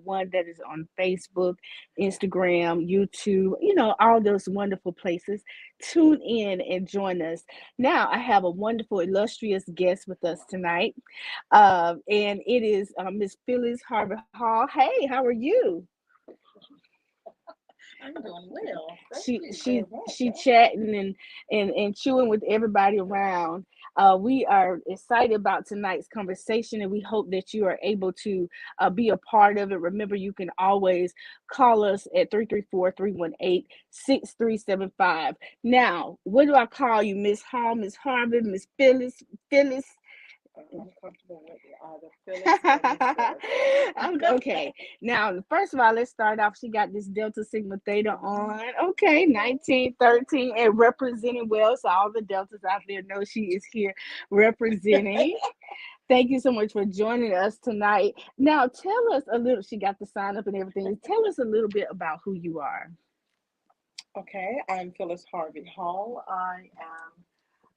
one that is on Facebook, Instagram, YouTube, all those wonderful places. Tune in and join us. Now, I have a wonderful, illustrious guest with us tonight, and it is Miss Phyllis Harvey-Hall. Hey, how are you? I'm doing well. Thank she you she very much. she chatting and chewing with everybody around. We are excited about tonight's conversation, and we hope that you are able to be a part of it. Remember, you can always call us at 334-318-6375. Now, what do I call you? Miss Hall, Miss Harvey, Miss Phyllis? Phyllis? I'm comfortable with either Phyllis or Miss Harvey. Okay. Now, first of all, let's start off. She got this Delta Sigma Theta on. Okay, 1913 and representing well. So all the Deltas out there know she is here representing. Thank you so much for joining us tonight. Now, tell us a little. She got the sign up and everything. Tell us a little bit about who you are. Okay, I'm Phyllis Harvey Hall. I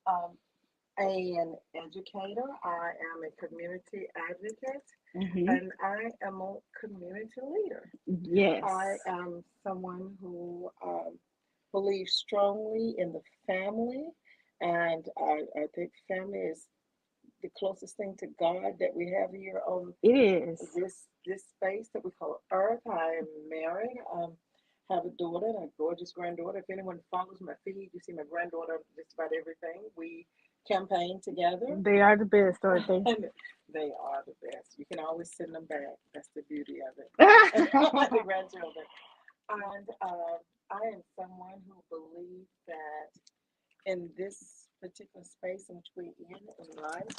am an educator. I am a community advocate, Hmm. and I am a community leader. Yes. I am someone who believes strongly in the family, and I think family is the closest thing to God that we have here on It is. this space that we call Earth. I am married. Have a daughter and a gorgeous granddaughter. If anyone follows my feed, you see my granddaughter on just about everything. We campaign together, They are the best, aren't they? and they are the best. You can always send them back. That's the beauty of it. The grandchildren. And I am someone who believes that in this particular space in which we're in life,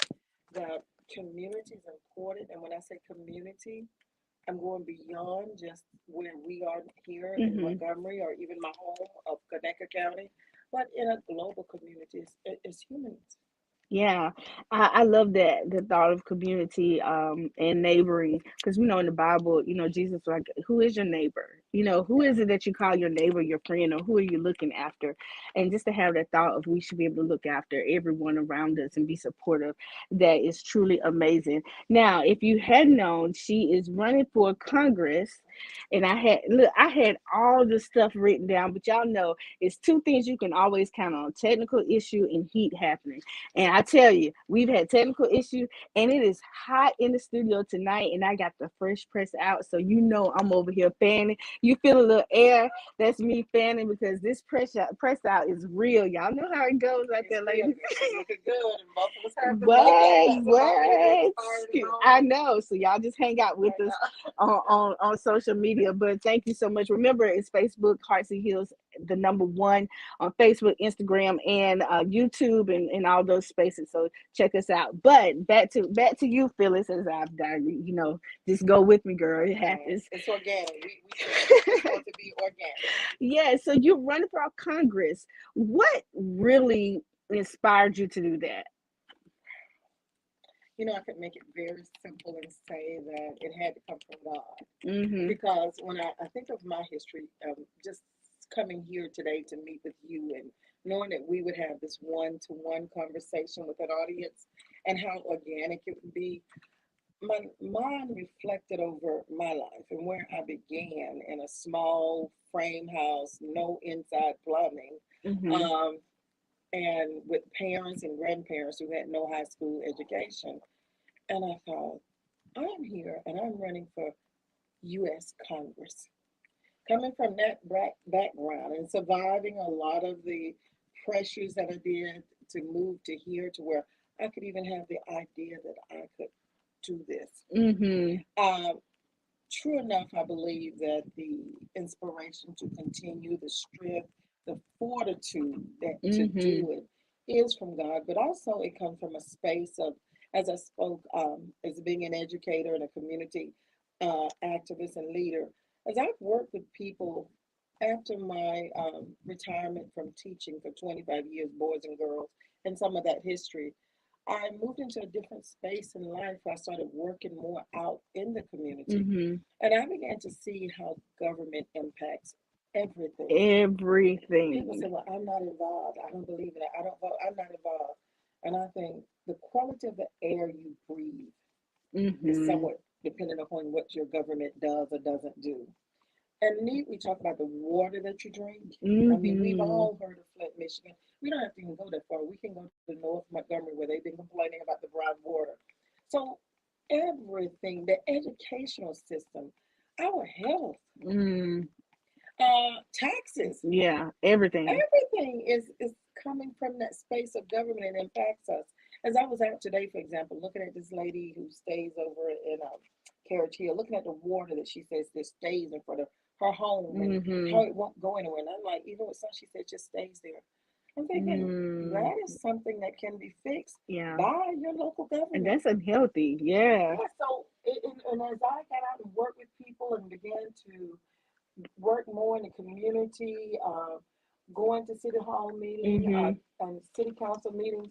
that community is important. And when I say community, I'm going beyond just where we are here in Hmm. Montgomery or even my home of Connecticut County, but in a global community, it's humans. Yeah, I love that the thought of community and neighboring, because we know in the Bible, Jesus was like, who is your neighbor? Who Yeah. is it that you call your neighbor, your friend, or who are you looking after? And just to have that thought of we should be able to look after everyone around us and be supportive, that is truly amazing. Now, if you had known, she is running for Congress, and I had all the stuff written down, but y'all know it's two things you can always count on: technical issue and heat happening. And I tell you, we've had technical issues, and it is hot in the studio tonight. And I got the fresh press out, so I'm over here fanning. You feel a little air? That's me fanning because this press out is real. Y'all know how it goes out It's there, real. ladies. It's looking good, and both of us have the makeup. What? So don't get What? started I on. know. So y'all just hang out with I us know. on social media. But thank you so much. Remember, it's Facebook Hearts and Heels, the number one on Facebook, Instagram, and YouTube, and all those spaces. So check us out. But back to you, Phyllis. As I've done, just go with me, girl. It Okay, happens. it's organic. We just want to be organic. Yeah. So you're running for our Congress. What really inspired you to do that? I could make it very simple and say that it had to come from God. Mm-hmm. Because when I think of my history, just coming here today to meet with you and knowing that we would have this one to one conversation with an audience and how organic it would be, my mind reflected over my life and where I began in a small frame house, no inside plumbing, Mm-hmm. um, and with parents and grandparents who had no high school education. And I thought, I'm here and I'm running for U.S. Congress. Coming from that background and surviving a lot of the pressures that I did to move to here to where I could even have the idea that I could do this. Mm-hmm. Um, True enough, I believe that the inspiration to continue, the strength, the fortitude that to Mm-hmm. do it is from God, but also it comes from a space of, as I spoke, as being an educator and a community activist and leader, as I've worked with people after my retirement from teaching for 25 years, boys and girls, and some of that history. I moved into a different space in life where I started working more out in the community. Mm-hmm. And I began to see how government impacts everything. People Everything. say, well, I'm not involved. I don't believe in it. I don't vote. I'm not involved. And I think the quality of the air you breathe is Mm-hmm. somewhat depending upon what your government does or doesn't do. And need we talk about the water that you drink. I mean, we've Mm-hmm. all heard of Flint, Michigan. We don't have to even go that far. We can go to North Montgomery where they've been complaining about the brown water. So everything, the educational system, our health, Mm. taxes, Yeah, everything. everything is coming from that space of government and impacts us. As I was out today, for example, looking at this lady who stays over in Carriage Hill, looking at the water that she says that stays in front of her home and Mm-hmm. how it won't go anywhere. And I'm like, even with some, she said just stays there. I'm thinking Mm. that is something that can be fixed Yeah. by your local And government. that's unhealthy. Yeah. Yeah, so and as I got out and worked with people and began to work more in the community, going to city hall meeting Mm-hmm. and city council meetings,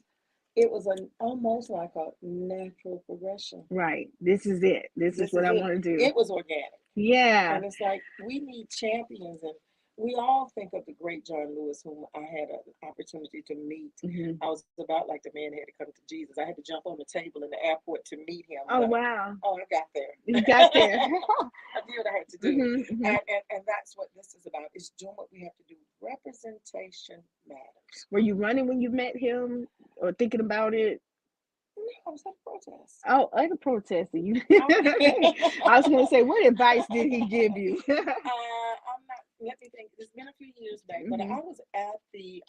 it was an almost like a natural progression. Right. This is it. This is This what is I it. want to do. It was organic. Yeah. And it's like we need champions, and we all think of the great John Lewis, whom I had an opportunity to meet. Mm-hmm. I was about like the man had to come to Jesus. I had to jump on the table in the airport to meet him, Oh, but wow. oh, I got there. You got there. I did what I had to do, Mm-hmm. Mm-hmm. and that's what this is about. Is doing what we have to do. Representation matters. Were you running when you met him or thinking about it? No, I was at a protest. Oh, other protesting. You. I, I was going to say, what advice did he give you? I'm not. Let me think. It's been a few years back, but Hmm. I was at the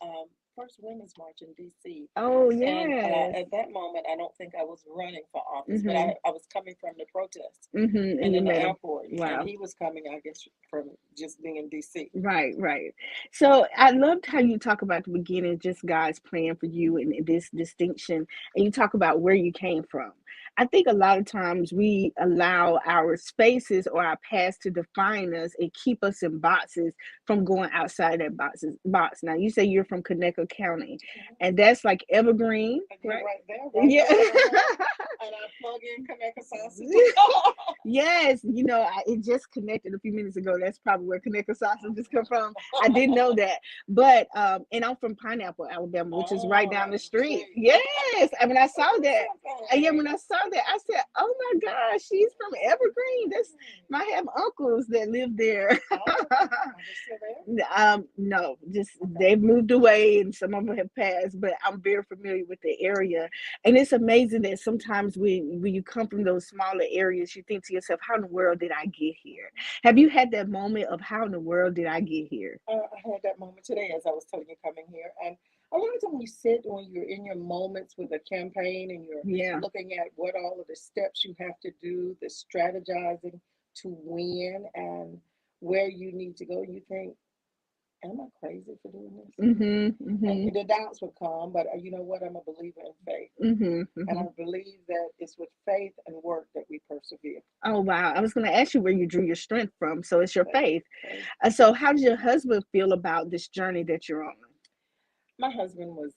first Women's March in D.C. Oh, And yes. at that moment, I don't think I was running for office, but Hmm. I was coming from the protest Hmm. And and you in the met him. airport, and Wow. he was coming, I guess, from just being in D.C. Right, right. So I loved how you talk about the beginning, just God's plan for you and this distinction, and you talk about where you came from. I think a lot of times we allow our spaces or our past to define us and keep us in boxes from going outside that box. Now you say you're from Conecuh County, and that's like Evergreen, And you're right? right there, right Yeah. there. And I plug in Kaneka sausage. Yes, it just connected a few minutes ago. That's probably where Connecticut sausages come from. I didn't know that, but and I'm from Pineapple, Alabama, which is right down Oh, the street. sweet. Yes, I mean I saw Oh, that's that. so Yeah, when funny. I saw that, I said, "Oh my gosh, she's from Evergreen." That's Mm. I have uncles that live there. Oh, okay. Are they still there? No, just Okay. they've moved away, and some of them have passed. But I'm very familiar with the area, and it's amazing that sometimes when you come from those smaller areas, you think to yourself, "How in the world did I get here?" Have you had that moment of how in the world did I get here? I had that moment today as I was telling you coming here. And a lot of times when you sit, when you're in your moments with a campaign and you're Yeah. looking at what all of the steps you have to do, the strategizing to win and where you need to go, you think, am I crazy for doing this? Mhm. And Mhm. the doubts would come, but you know what? I'm a believer in faith. Mhm. And I Mhm. believe that it's with faith and work that we persevere. Oh wow! I was going to ask you where you drew your strength from. So it's your Faith, faith. faith. So how does your husband feel about this journey that you're on? My husband was,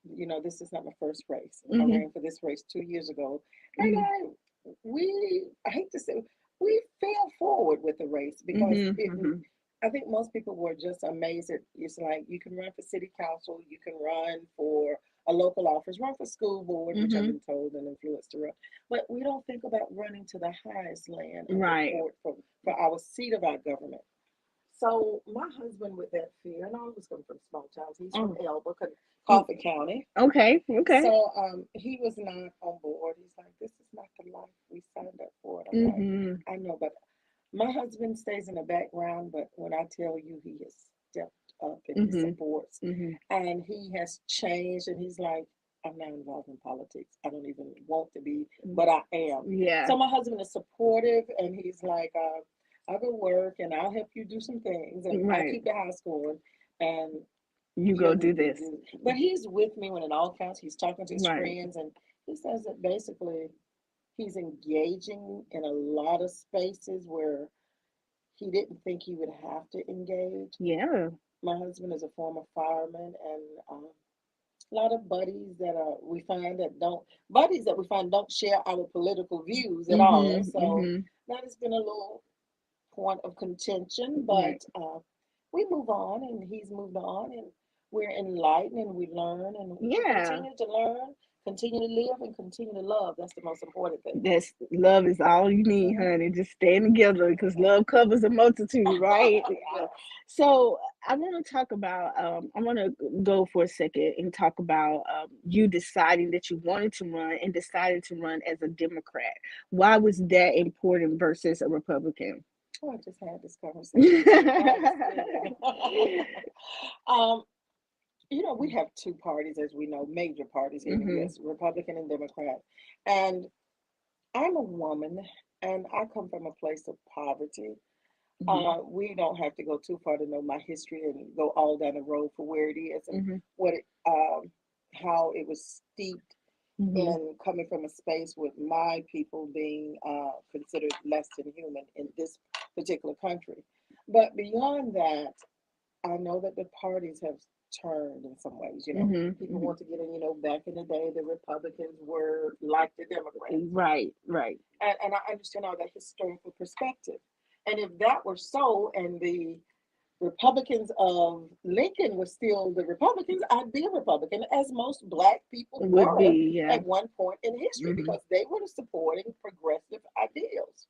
this is not my first race. I Mhm. ran for this race 2 years ago. And Mhm. I hate to say, we fell forward with the race because Mhm. Mhm. I think most people were just amazed at it's like you can run for city council, you can run for a local office, run for school board, which I've Mhm. been told and influenced to run. But we don't think about running to the highest land of the Right. court for our seat of our government. So my husband with that fear, and all of us come from small towns. He's from Oh. Elba, Mm. Coffee County. Okay. Okay. So he was not on board. He's like, this is not the life we signed up for. And I'm like, Mhm. I know, but my husband stays in the background. But when I tell you he has stepped up and he Mhm. supports Mhm. and he has changed and he's like, I'm not involved in politics. I don't even want to be, but I am. Yeah. So my husband is supportive and he's like, I'll go work and I'll help you do some things and I'll Right. keep the house going. And You go you'll do you this. do. But he's with me when it all counts. He's talking to his Right. friends, and he says that basically he's engaging in a lot of spaces where he didn't think he would have to engage. Yeah. My husband is a former fireman, and a lot of buddies that we find don't share our political views at all. Mhm. So Mhm. that has been a little point of contention, Right. but we move on and he's moved on and we're enlightened and we learn and we Yeah. continue to learn, Continue to live and continue to love. That's the most important thing. That's love is all you need, Mhm. honey. Just stand together because love covers a multitude, right? Yeah. So I want to talk about. I want to go for a second and talk about you deciding that you wanted to run and deciding to run as a Democrat. Why was that important versus a Republican? Oh, I just had this conversation too. God is good. um, we have two parties, as we know, major parties here in the Hmm. U.S., Republican and Democrat. And I'm a woman, and I come from a place of poverty. Hmm. We don't have to go too far to know my history and go all down the road for where it is and Hmm. what it, how it was steeped Hmm. in coming from a space with my people being considered less than human in this particular country. But beyond that, I know that the parties have turned in some ways. Hmm. People Hmm. want to get in. Back in the day, the Republicans were like the Democrats, Right, right. and I understand all that historical perspective. And if that were so, and the Republicans of Lincoln were still the Republicans, I'd be a Republican, as most Black people Would were be, yeah. at one point in history, Hmm. because they were supporting progressive ideals.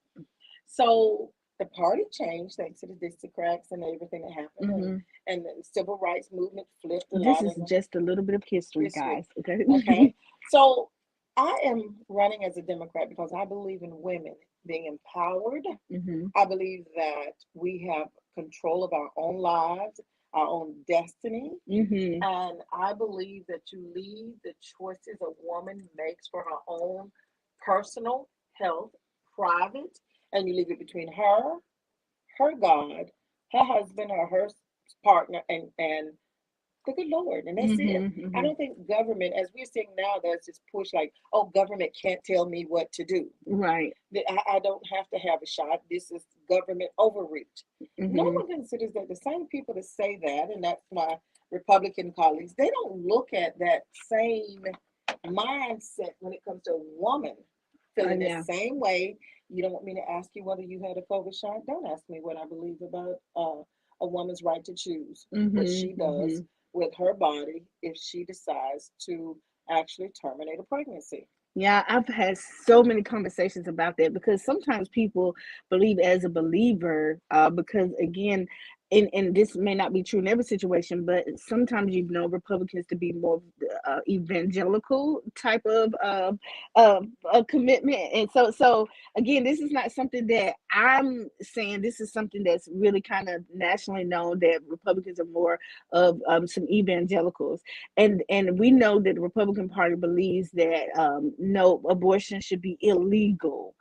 So the party changed thanks to the Districts and everything that happened, and Hmm. and the civil rights movement flipped a This lot is of the just a little bit of history, history. guys. Okay. Okay, so I am running as a Democrat because I believe in women being empowered. Hmm. I believe that we have control of our own lives, our own destiny. Hmm. And I believe that you leave the choices a woman makes for her own personal health private, and you leave it between her God, her husband, or her partner, and the good Lord, and that's it. Hmm. I Hmm. don't think government, as we're seeing now, there's this push like, oh, government can't tell me what to do. Right. That I don't have to have a shot. This is government overreach. No Hmm. one considers that. The same people that say that, and that's my Republican colleagues, they don't look at that same mindset when it comes to a woman Oh feeling the yeah. same way. You don't want me to ask you whether you had a COVID shot? Don't ask me what I believe about a woman's right to choose what Hmm. she Hmm. does with her body if she decides to actually terminate a pregnancy. Yeah, I've had so many conversations about that because sometimes people believe as a believer, because again, and this may not be true in every situation, but sometimes you know Republicans to be more evangelical type of commitment, and so again, this is not something that I'm saying. This is something that's really kind of nationally known that Republicans are more of some evangelicals, and we know that the Republican Party believes that no abortion should be illegal,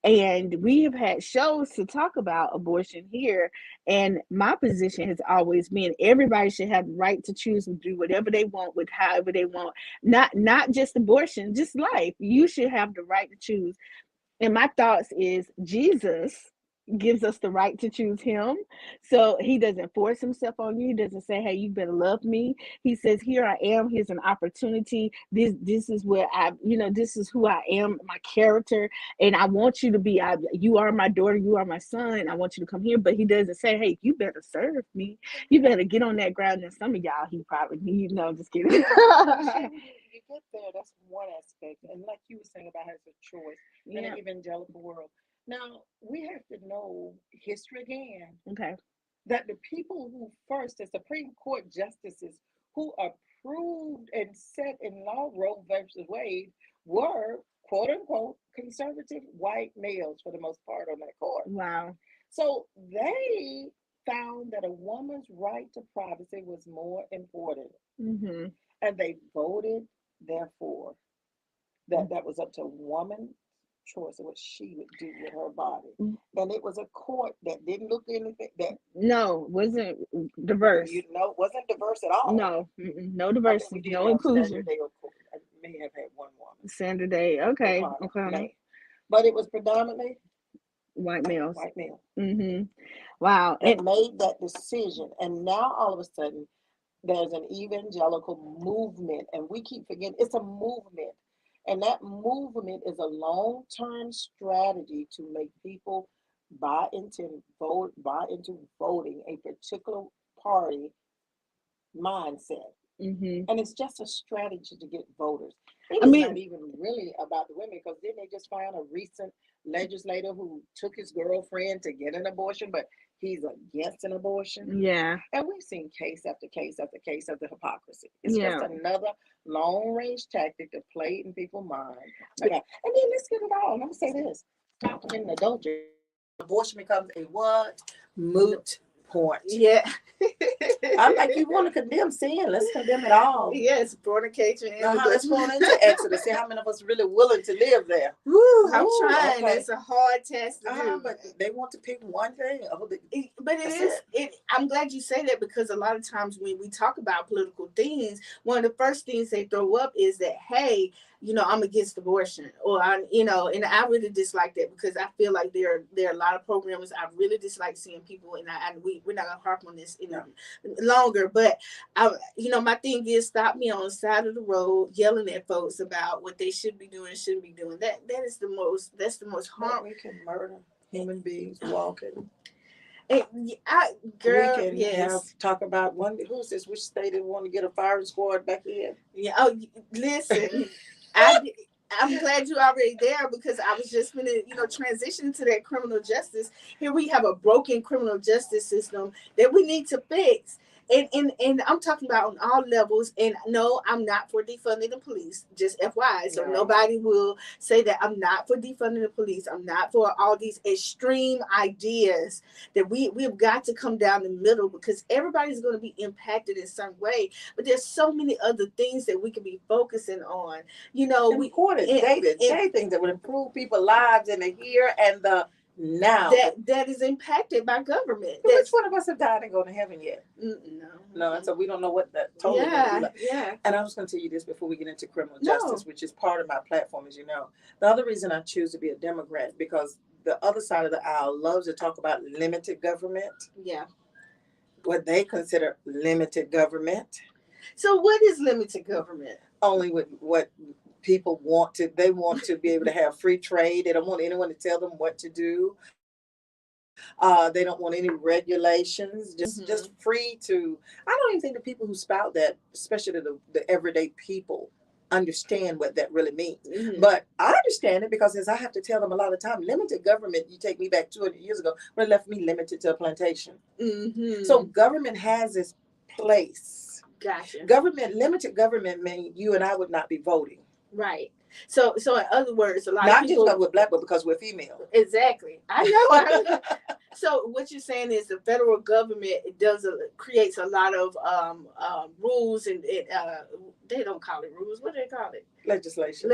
and we have had shows to talk about abortion here. And my position has always been everybody should have the right to choose and do whatever they want with however they want. Not just abortion, just life. You should have the right to choose, and my thoughts is Jesus gives us the right to choose him. So he doesn't force himself on you. He doesn't say, hey, you better love me. He says, here I am. Here's an opportunity. This is where this is who I am, my character. And I want you to be, you are my daughter. You are my son. I want you to come here. But he doesn't say, hey, you better serve me. You better get on that ground. And some of y'all, he probably need, no, just kidding. Well, see, when you get there, that's one aspect. And like you were saying about as a choice in an Yeah. evangelical world. Now, we have to know history again, Okay. that the people who first, the Supreme Court justices who approved and set in law Roe versus Wade were quote unquote conservative white males for the most part on that court. Wow. So they found that a woman's right to privacy was more important, Hmm. and they voted therefore that was up to a woman's choice of what she would do with her body. And it was a court that didn't look anything that, No, wasn't diverse. wasn't diverse at all. No, no I think we diversity, did no have Sandra inclusion. Day. I may have had one woman, Sandra Day. Okay, O'Connor, okay. may, but it was predominantly White males. white male Hmm. Wow. that made that decision. And now all of a sudden, there's an evangelical movement, and we keep forgetting it's a movement. And that movement is a long-term strategy to make people buy into voting a particular party mindset. Mm-hmm. And it's just a strategy to get voters. It I is not mean, even really about the women, because then they just found a recent legislator who took his girlfriend to get an abortion, but he's against an abortion. yeah, And we've seen case after case after case of the hypocrisy. It's just yeah. another long range tactic to play in people's mind. My God. And then let's get it all. Let me say this. Stop committing adultery. Abortion becomes a what? Moot point. Yeah. I'm like, you want to condemn sin? Let's condemn it all. Yes, fornication and Let's go on into Exodus. See how many of us really willing to live there. Woo, I'm Ooh, trying. okay. It's a hard test to do. But they want to pick one thing. But it is. It. I'm glad you say that, because a lot of times when we talk about political things, one of the first things they throw up is that, hey, I'm against abortion, or and I really dislike that, because I feel like there are a lot of programmers I really dislike seeing people, and we're not gonna harp on this longer, but my thing is, stop me on the side of the road yelling at folks about what they should be doing, shouldn't be doing. That's the most harm. We can murder human beings walking. And girl, we can yes. talk about who's this? Which state didn't want to get a firing squad back in? Yeah. Oh, listen, I'm glad you're already there, because I was just going to, transition to that criminal justice. Here we have a broken criminal justice system that we need to fix. And I'm talking about on all levels. And no, I'm not for defunding the police, just FYI. So nobody will say that I'm not for defunding the police. I'm not for all these extreme ideas that we've got to come down the middle, because everybody's going to be impacted in some way. But there's so many other things that we can be focusing on. Important day-to-day things that would improve people's lives in the here and the now. That is impacted by government. Which one of us have died and gone to heaven yet? No, and so we don't know what that totally yeah, like. Yeah. And I was going to tell you this before we get into criminal justice, which is part of my platform, as you know. The other reason I choose to be a Democrat, because the other side of the aisle loves to talk about limited government. Yeah. What they consider limited government. So what is limited government? Only with what people want to. They want to be able to have free trade. They don't want anyone to tell them what to do. They don't want any regulations. Just free to. I don't even think the people who spout that, especially the everyday people, understand what that really means. But I understand it, because as I have to tell them a lot of time, limited government, you take me back 200 years ago, would have left me limited to a plantation. So government has its place. Gotcha. Limited government means you and I would not be voting. Right. So in other words, a lot not of people, just because we're black, but because we're female. Exactly. I know. So what you're saying is the federal government creates a lot of rules, and they don't call it rules. What do they call it? Legislation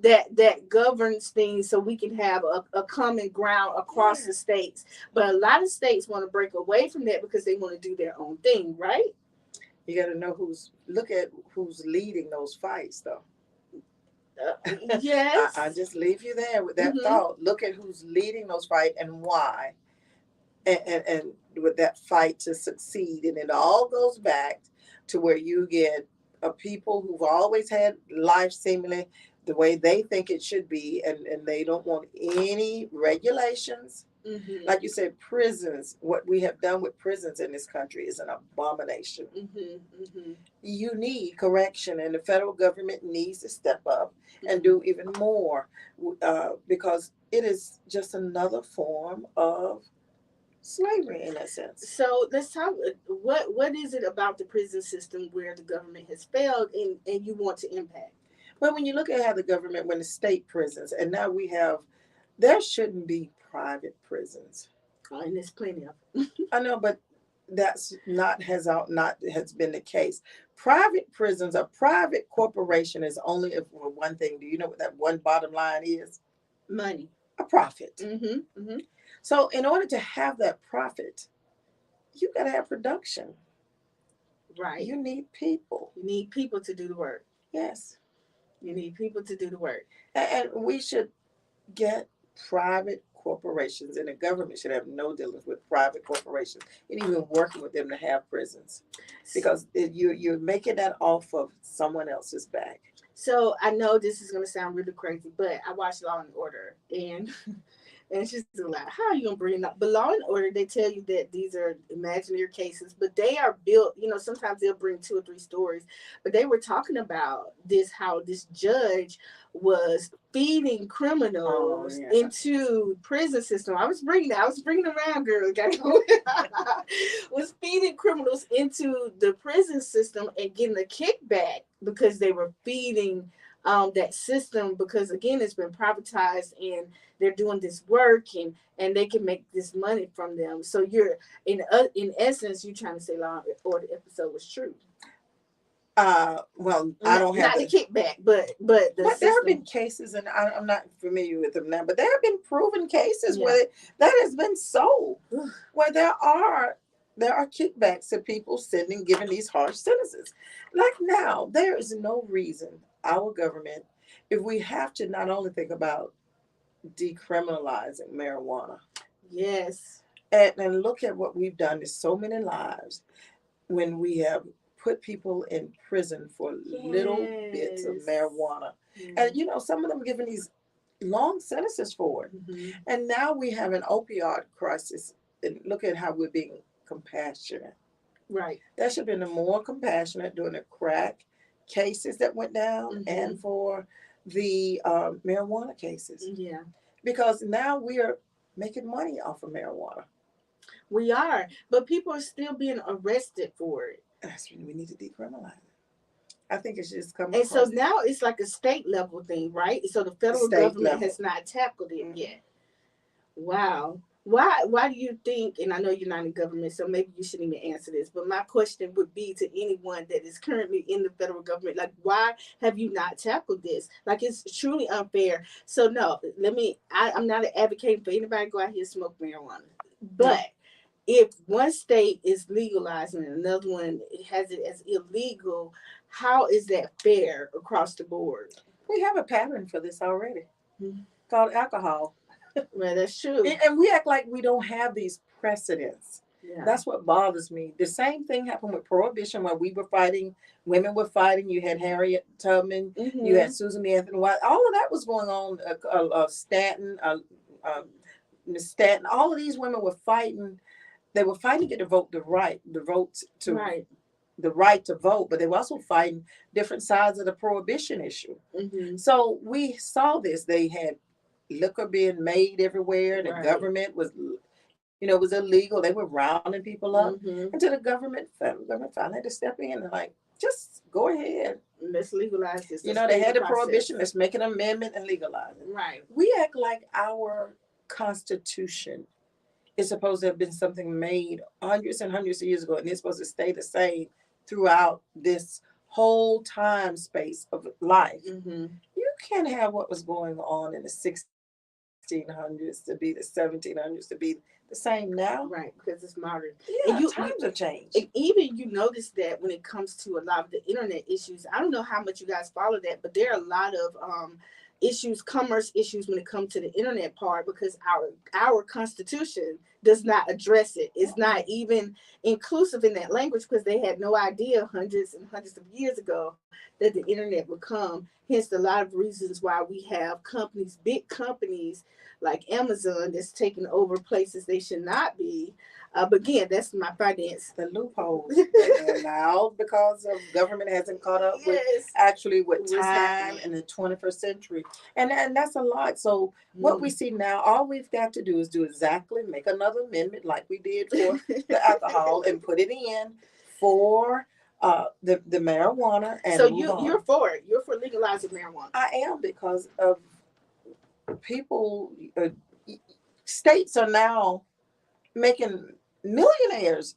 that governs things, so we can have a common ground across the states. But a lot of states want to break away from that because they want to do their own thing, right? You got to know who's leading those fights, though. Yes. I just leave you there with that thought. Look at who's leading those fights and why, and with that fight to succeed. And it all goes back to where you get a people who've always had life seemingly the way they think it should be, and they don't want any regulations. Like you said, prisons, what we have done with prisons in this country is an abomination. You need correction, and the federal government needs to step up and do even more, because it is just another form of slavery in that sense. So let's talk, what is it about the prison system where the government has failed and you want to impact? Well, when you look at how the government, when the state prisons, and now there shouldn't be private prisons. And there's plenty of them. I know, but that's has been the case. Private prisons, a private corporation is only for one thing. Do you know what that one bottom line is? Money. A profit. So in order to have that profit, you got to have production. Right. You need people. You need people to do the work. Yes. You need people to do the work. And we should get private corporations, and the government should have no dealings with private corporations and even working with them to have prisons, because you're making that off of someone else's back. So I know this is going to sound really crazy, but I watch Law and Order, and And she's like, how are you gonna bring it up? But Law and Order, they tell you that these are imaginary cases, but they are built, sometimes they'll bring two or three stories. But they were talking about this, how this judge was feeding Oh criminals yeah. into prison system. I was bringing around, girl. Was feeding criminals into the prison system and getting a kickback because they were feeding that system, because again it's been privatized and they're doing this work, and they can make this money from them. So you're in essence you're trying to say Law and Order episode was true. Well, I not, don't have not the the. kickback, but the But there have system. been cases, and I'm not familiar with them now. But there have been proven cases Yeah. where that has been so, where there are kickbacks to people sending giving these harsh sentences. Like now, there is no reason our government, if we have to not only think about decriminalizing marijuana, Yes. and look at what we've done to so many lives when we have put people in prison for little bits of Yes. marijuana. And Mm-hmm. some of them given these long sentences for it. Mm-hmm. And now we have an opioid crisis. And look at how we're being compassionate. Right. That should have been more compassionate during the crack cases that went down Mm-hmm. and for the marijuana cases. Yeah. Because now we are making money off of marijuana. We are, but people are still being arrested for it. That's when we need to decriminalize it. I think it should just come And so across now it's like a state level thing, right? So the the federal state government level. has not tackled it Mhm. yet. Wow. Why do you think, and I know you're not in government, so maybe you shouldn't even answer this, but my question would be to anyone that is currently in the federal government, like, why have you not tackled this? Like, it's truly unfair. So no, I'm not advocating for anybody to go out here and smoke marijuana. No, But if one state is legalizing and another one has it as illegal, how is that fair across the board? we have a pattern for this already Mhm. called alcohol. Well, that's true. And we act like we don't have these precedents. Yeah. That's what bothers me. The same thing happened with prohibition, where we were fighting, women were fighting. You had Harriet Tubman, you had Mm-hmm. Susan B. Anthony White. All of that was going on. Stanton, Miss Stanton. All of these women were fighting. They were fighting to get the vote to Right. the right to vote, but they were also fighting different sides of the prohibition issue. Mm-hmm. So we saw this. They had liquor being made everywhere. The Right. government was illegal. They were rounding people up Mm-hmm. until the government finally had to step in and like, just go ahead. Let's legalize this. Let's They speed the had the process. prohibition. Let's make an amendment and legalize it. Right. We act like our Constitution is supposed to have been something made hundreds and hundreds of years ago, and it's supposed to stay the same throughout this whole time space of life. Mm-hmm. You can't have what was going on in the 1600s to be the 1700s to be the same now. Right, because it's modern. And Yeah, times have changed. and even you notice that when it comes to a lot of the internet issues, I don't know how much you guys follow that, but there are a lot of issues, commerce issues when it comes to the internet part, because our constitution does not address it. It's not even inclusive in that language, because they had no idea hundreds and hundreds of years ago that the internet would come. Hence a lot of reasons why we have companies, big companies like Amazon, that's taking over places they should not be. But again, that's my finance. The loopholes and now because of government hasn't caught up with Yes. actually with What's time happening. in the 21st century, and that's a lot. So what we see now, all we've got to do is do exactly make another amendment like we did for the alcohol and put it in for the marijuana and So move on. you're for it. You're for legalizing marijuana. I am, because of people. States are now making millionaires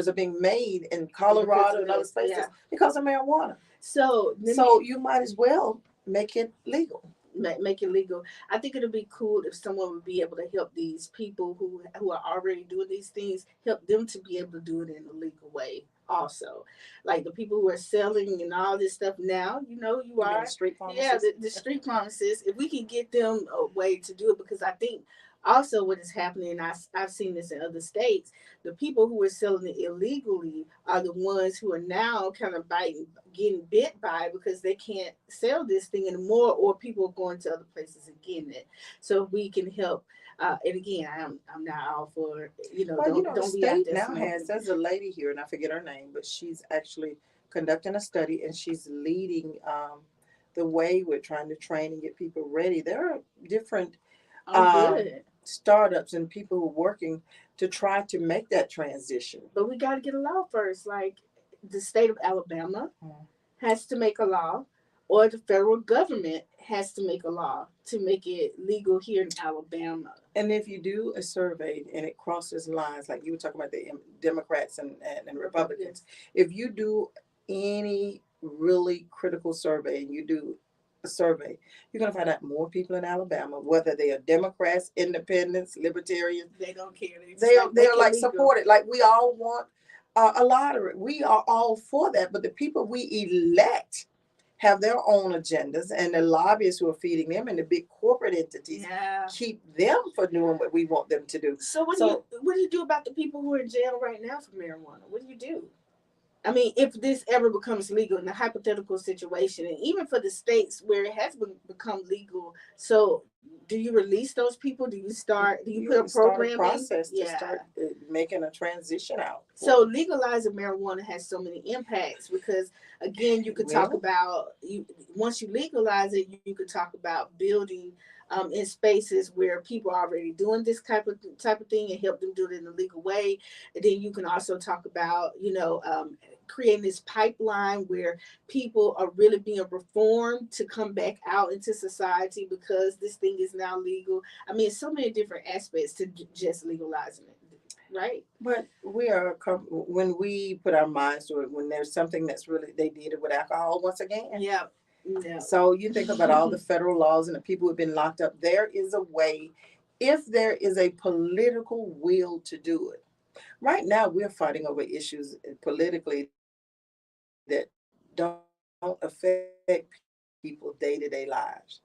are being made in Colorado and other places Yeah. because of marijuana. So So you might as well make it legal. make it legal. I think it'll be cool if someone would be able to help these people who are already doing these things, help them to be able to do it in a legal way. Also, like the people who are selling and all this stuff now, you You mean are. the street Yeah, pharmacists? the street pharmacists. If we can get them a way to do it, because I think Also, what is happening, and I've seen this in other states, the people who are selling it illegally are the ones who are now kind of getting bit by it because they can't sell this thing anymore, or people are going to other places and getting it. So if we can help, and again, I'm not all for, Well, the don't be out state there now has, smoking. there's a lady here, and I forget her name, but she's actually conducting a study and she's leading the way with trying to train and get people ready. There are different Oh, um, good. startups and people who are working to try to make that transition. But we got to get a law first. Like the state of Alabama has to make a law, or the federal government has to make a law to make it legal here in Alabama. And if you do a survey and it crosses lines, like you were talking about the Democrats and Republicans. Republicans, if you do any really critical survey and you do a survey, you're going to find out more people in Alabama, whether they are Democrats, Independents, Libertarians, They don't care. they're Make it like legal. supported. Like we all want a lottery. We are all for that, but the people we elect have their own agendas, and the lobbyists who are feeding them and the big corporate entities Yeah. keep them from doing what we want them to do. So So what do you do about the people who are in jail right now for marijuana? What do you do? I mean, if this ever becomes legal in a hypothetical situation, and even for the states where it has become legal, so do you release those people? Do you put a you start a program in? process to Yeah. start making a transition out for So them. legalizing marijuana has so many impacts because again, you could talk Well, about you once you legalize it, you could talk about building in spaces where people are already doing this type of thing and help them do it in a legal way. And then you can also talk about creating this pipeline where people are really being reformed to come back out into society because this thing is now legal. I mean, so many different aspects to just legalizing it, right? but we are when we put our minds to it. When there's something that's really, they did it with alcohol once again. Yeah. Yeah. So you think about all the federal laws and the people who've been locked up. There is a way, if there is a political will to do it. Right now, we're fighting over issues politically that don't affect people's day-to-day lives.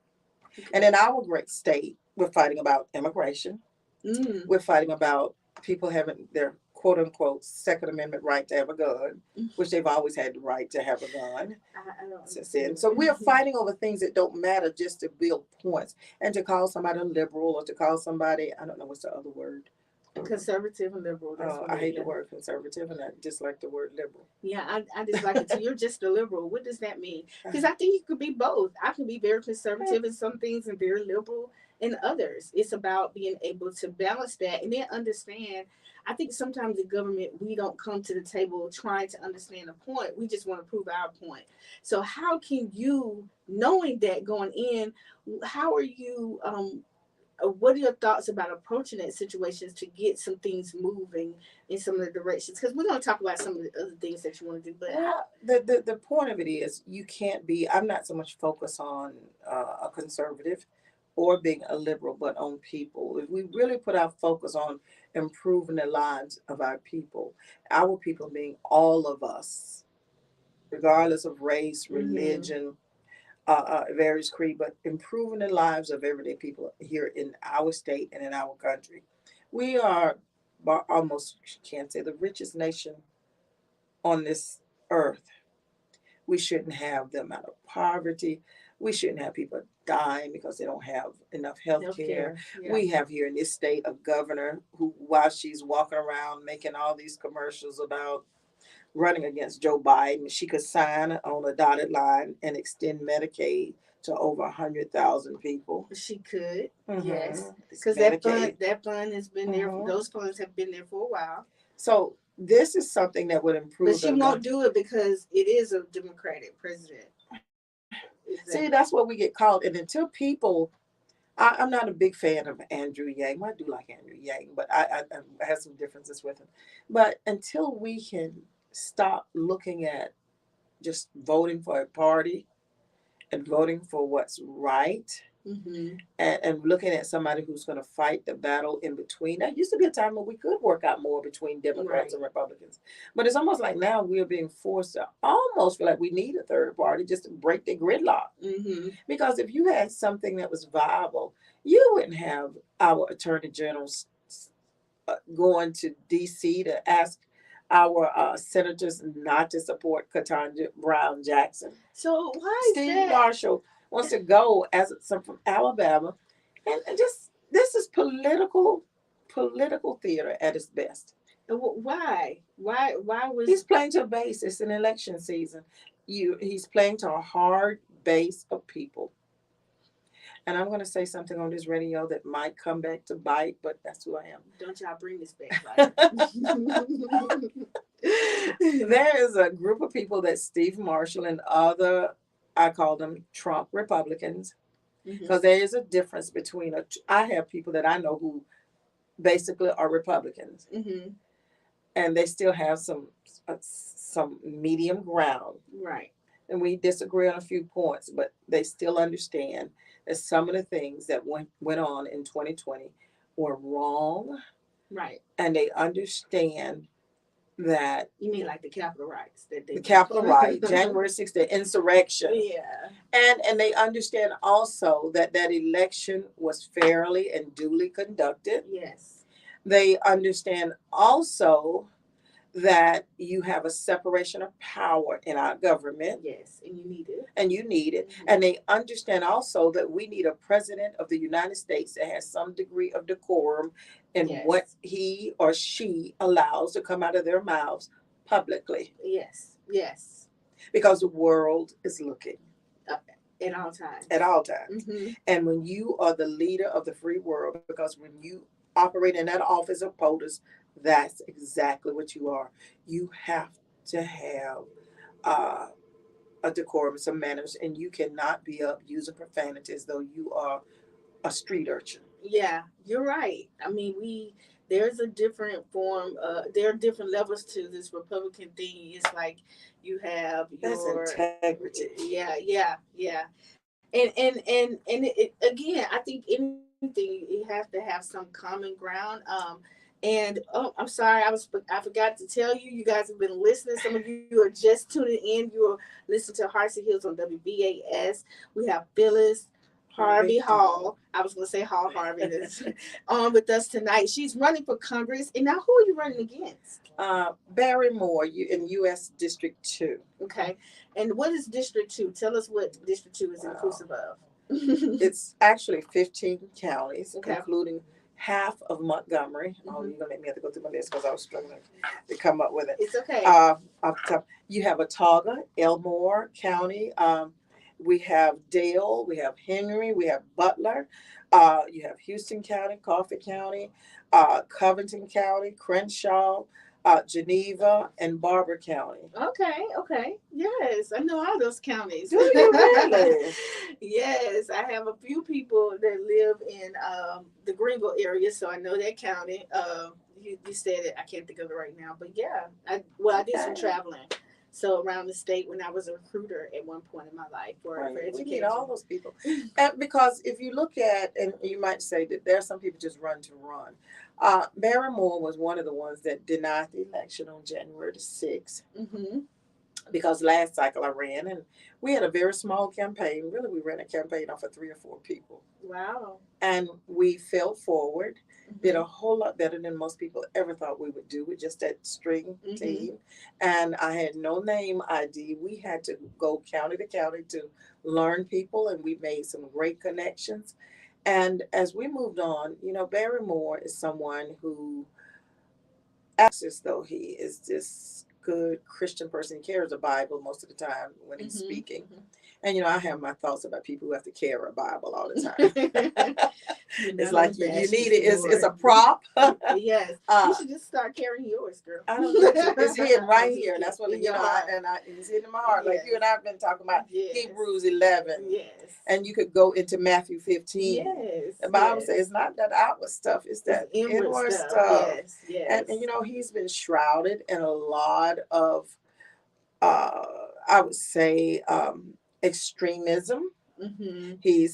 And in our great state, we're fighting about immigration. We're fighting about Mm. people having their quote unquote Second Amendment right to have a gun, which they've always had the right to have a gun I don't since then. So understand we're that. fighting over things that don't matter just to build points and to call somebody a liberal or to call somebody, I don't know what's the other word. Conservative and liberal. That's what I it hate the is. word conservative and I dislike the word liberal. Yeah, I dislike it too. You're just a liberal. What does that mean? Because I think you could be both. I can be very conservative in some things and very liberal in others. It's about being able to balance that and then understand. I think sometimes the government, we don't come to the table trying to understand a point. We just want to prove our point. So how can you, knowing that going in, how are you what are your thoughts about approaching that situations to get some things moving in some of the directions? Because we're going to talk about some of the other things that you want to do. But how? Well, the point of it is you can't be, I'm not so much focused on a conservative or being a liberal, but on people. If we really put our focus on improving the lives of our people being all of us, regardless of race, Mm-hmm. religion, various creed, but improving the lives of everyday people here in our state and in our country. We are almost, can't say the richest nation on this earth. We shouldn't have them out of poverty. We shouldn't have people dying because they don't have enough health care. Healthcare. Yeah. We have here in this state a governor who, while she's walking around making all these commercials about running against Joe Biden, she could sign on a dotted line and extend Medicaid to over 100,000 people. She could. Yes. It's Because Medicaid. that fund has been there. hmm Those funds have been there for a while. So this is something that would But improve she the. won't do it because it is a Democratic president. See, Exactly. that's what we get called. And until people, I'm not a big fan of Andrew Yang. Well, I do like Andrew Yang, but I have some differences with him. But until we can stop looking at just voting for a party and voting for what's right, Mm-hmm. and looking at somebody who's going to fight the battle in between. That used to be a time when we could work out more between Democrats Right. and Republicans. But it's almost like now we're being forced to almost feel like we need a third party just to break the gridlock. Mm-hmm. Because if you had something that was viable, you wouldn't have our attorney generals going to D.C. to ask our senators not to support Ketanji Brown Jackson. So why is Steve that? Marshall wants to go as some from Alabama, and just this is political theater at its best. Why? Why He's was? playing to a base. It's an election season. He's playing to a hard base of people. And I'm going to say something on this radio that might come back to bite, but that's who I Don't y'all bring this back, right? am. There is a group of people that Steve Marshall and other, I call them Trump Republicans, Mm-hmm. because there is a difference between I have people that I know who basically are Republicans, Mm-hmm. and they still have some medium ground, Right. and we disagree on a few points, but they still understand that some of the things that went on in 2020 were wrong, Right. and they understand that You mean like the Capitol rights that the they? Capitol riot, January 6th, the insurrection, Yeah. and they understand also that that election was fairly and duly conducted. Yes. They understand also that you have a separation of power in our government, Yes, and you need it. and you need it. Mm-hmm. And they understand also that we need a president of the United States that has some degree of decorum in what Yes. he or she allows to come out of their mouths publicly, Yes. Yes. because the world is looking Uh, at all times. at all times. Mm-hmm. And when you are the leader of the free world, because when you operate in that office of POTUS, that's exactly what you are. You have to have uh, a decorum, some manners, and you cannot be up using profanity as though you are a street urchin. Yeah, you're right. I mean, there's a different form. There are different levels to this Republican thing. It's like you have That's your, integrity. yeah, yeah, yeah, and again, I think anything you have to have some common ground. And oh, I'm sorry, I forgot to tell you, you guys have been listening. Some of you are just tuning in. You are listening to Hearts and Hills on WBAS. We have Phyllis Harvey Harvey Hall. Hall. I was going to say Hall Harvey is on with us tonight. She's running for Congress. And now, who are you running against? Barrymore, you in U.S. District 2. Okay. And what is District 2? Tell us what District 2 is Wow. inclusive of. It's actually 15 counties, Okay. including half of Montgomery. Oh, Mhm. you're gonna let me have to go through my list because I was struggling to come up with it. It's okay. Off the top, you have Autauga, Elmore County. We have Dale, we have Henry, we have Butler. You have Houston County, Coffee County, Covington County, Crenshaw, Geneva, and Barber County. Okay, okay. Yes, I know all those counties. Do you really? Yes, I have a few people that live in the Greenville area, so I know that county. You said it, I can't think of it right now, but yeah, I did some traveling. So around the state when I was a recruiter at one point in my life for Right. We education. need all those people. And because if you look at, and you might say that there are some people just run to run. Barrymore was one of the ones that denied the election on January the 6th, Mm-hmm. because last cycle I ran, and we had a very small campaign. Really, we ran a campaign off of 3 or 4 people. Wow. And we fell forward, did Mm-hmm. a whole lot better than most people ever thought we would do with just that string Mm-hmm. team. And I had no name ID. We had to go county to county to learn people, and we made some great connections. And as we moved on, Barrymore is someone who acts as though he is this good Christian person. He carries a Bible most of the time when he's Mm-hmm. speaking. And I have my thoughts about people who have to carry a Bible all the time. It's like you need it. It's a prop. Yes, you uh, should just start carrying yours, girl. I don't know. It's hidden right I'm just here. That's what kidding. In your heart. and it's hidden in my heart. Like you and I've been talking about Yes. Hebrews 11, Yes. and you could go into Matthew 15. Yes. The Bible Yes. says it's not that outward stuff; it's that It's inward stuff. stuff. Yes. Yes. And he's been shrouded in a lot of, I would say, extremism. Mm-hmm. He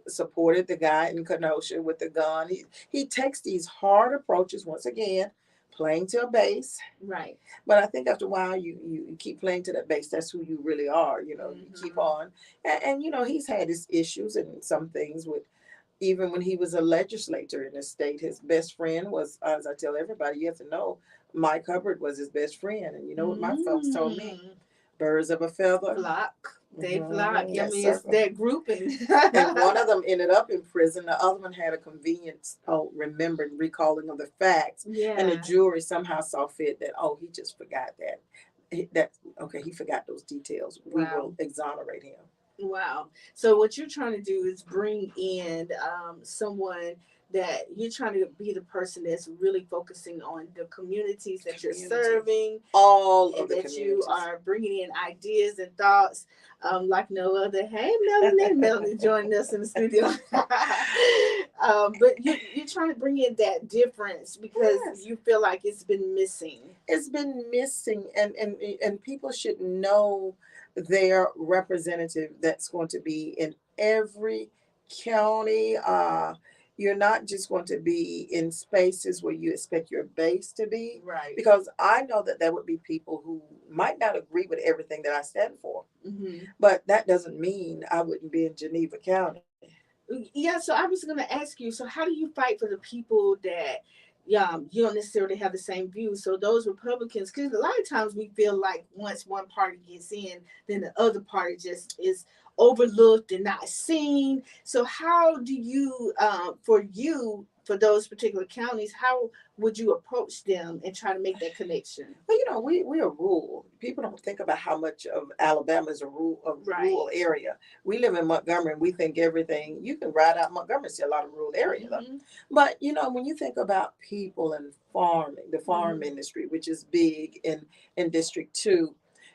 supported the guy in Kenosha with the gun. He takes these hard approaches once again, playing to a base. Right. But I think after a while, you keep playing to that base. That's who you really are. You know, you keep Mm-hmm. on. And you know, he's had his issues and some things with, even when he was a legislator in the state, his best friend was, as I tell everybody, you have to know, Mike Hubbard was his best friend. And you know what my folks told me? Mm. Birds of a feather. Flock. They flock. I That mean, it's circle. that grouping. And one of them ended up in prison. The other one had a convenience, oh, remembering, recalling of the facts. And the Yeah. jury somehow saw fit that, oh, he just forgot that. That okay, he forgot those details. We Wow. will exonerate him. Wow. So what you're trying to do is bring in someone that you're trying to be the person that's really focusing on the communities that you're Communities. serving, All of and the that you communities. are bringing in ideas and thoughts like no other. Hey, Melanie, Melanie joining us in the studio. But you're trying to bring in that difference because Yes. you feel like it's been missing. It's been missing, and people should know their representative that's going to be in every county. You're not just going to be in spaces where you expect your base to be, Right. because I know that there would be people who might not agree with everything that I stand for, Mm-hmm. but that doesn't mean I wouldn't be in Geneva County. Yeah, so I was going to ask you, so how do you fight for the people that you don't necessarily have the same views? So those Republicans, because a lot of times we feel like once one party gets in, then the other party just is overlooked and not seen. So how do you, for those particular counties, how would you approach them and try to make that connection? But you know, we are rural. People don't think about how much of Alabama is a Right. rural area. We live in Montgomery, and we think everything. You can ride out Montgomery, see a lot of rural area though. Mm-hmm. But you know, when you think about people and farming, the farm Mm-hmm. industry, which is big in District 2,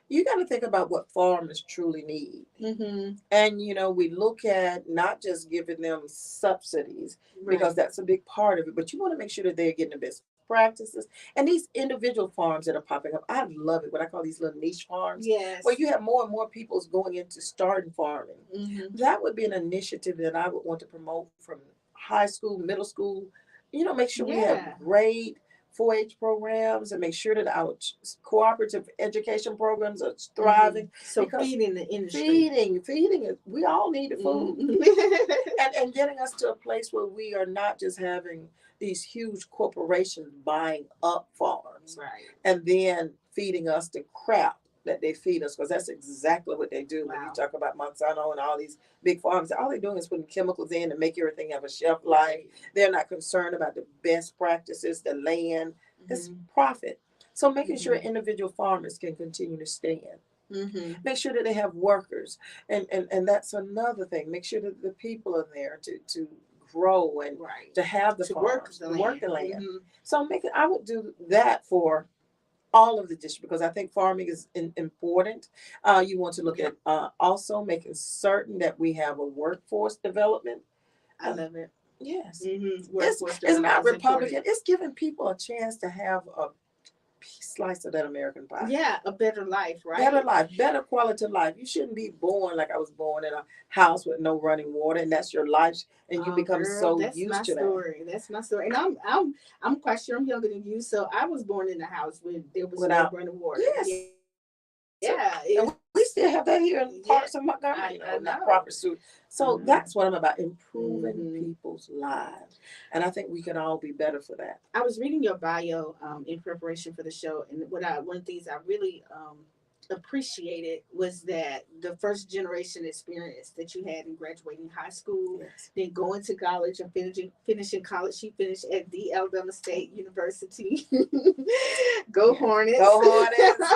you got to think about what farmers truly need. Mm-hmm. And you know, we look at not just giving them subsidies, because Right. that's a big part of it, but you want to make sure that they're getting the best practices. And these individual farms that are popping up, I love it. What I call these little niche farms, where Yes. you have more and more people's going into starting farming. Mm-hmm. That would be an initiative that I would want to promote from high school, middle school. You know, make sure we have Yeah. great 4-H programs, and make sure that our cooperative education programs are Mm-hmm. thriving, So because feeding the industry. feeding it, we all need the food. Mm-hmm. And getting us to a place where we are not just having these huge corporations buying up farms Right. and then feeding us the crap that they feed us, because that's exactly what they do. When you Wow. talk about Monsanto and all these big farms, all they're doing is putting chemicals in to make everything have a shelf life. Right. They're not concerned about the best practices, the land. It's Mm-hmm. profit. So making sure Mm-hmm. individual farmers can continue to stand. Mm-hmm. Make sure that they have workers, and that's another thing. Make sure that the people are there to grow and Right. to have the To work farms, the to work land. the land. Mm-hmm. So I would do that for all of the districts, because I think farming is important. You want to look Yep. at also making certain that we have a workforce development. I Um, love it. yes, Mm-hmm. it's Workforce it's development not is important. Republican. It's giving people a chance to have a slice of that American pie. Yeah, a better life, Better right? life, better quality of life. You shouldn't be born like I was born in a house with no running water, and that's your life, and you Oh, become girl, so that's my used to that. story. That's my story. And I'm quite sure I'm younger than you. So I was born in a house where there was no Without, running water. yes, Yeah, and we still have that here in yeah. parts of Montgomery, I not proper know. suit. I So know. that's what I'm about, improving Mm-hmm. people's lives, and I think we can all be better for that. I was reading your bio in preparation for the show, and one of the things I really appreciated was that the first generation experience that you had in graduating high school, Yes. then going to college and finishing college. She finished at the Alabama State University. Go Yeah. Hornets! Go Hornets.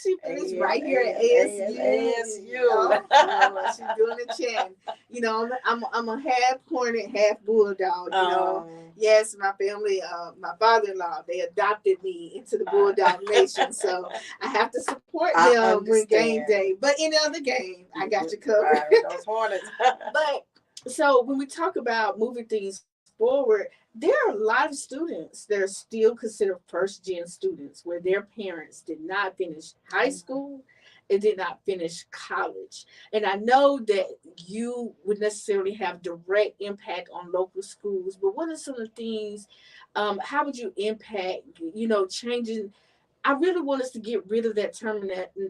She finished right here at ASU. ASU. Oh, she's doing the chant. You know, I'm a half Hornet, half Bulldog. You know, yes, my family, my father-in-law, they adopted me into the Bulldog Nation, so I have to support I them when game understand. day. But any other game, I got you covered. Right, those Hornets. But so when we talk about moving things forward, there are a lot of students that are still considered first gen students where their parents did not finish high school and did not finish college. And I know that you would necessarily have direct impact on local schools, but what are some of the things, how would you impact, changing? I really want us to get rid of that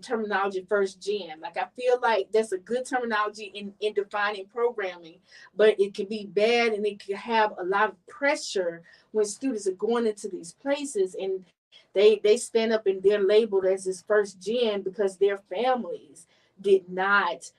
terminology first gen. Like, I feel like that's a good terminology in defining programming, but it can be bad and it can have a lot of pressure when students are going into these places, and they stand up and they're labeled as this first gen because their families did not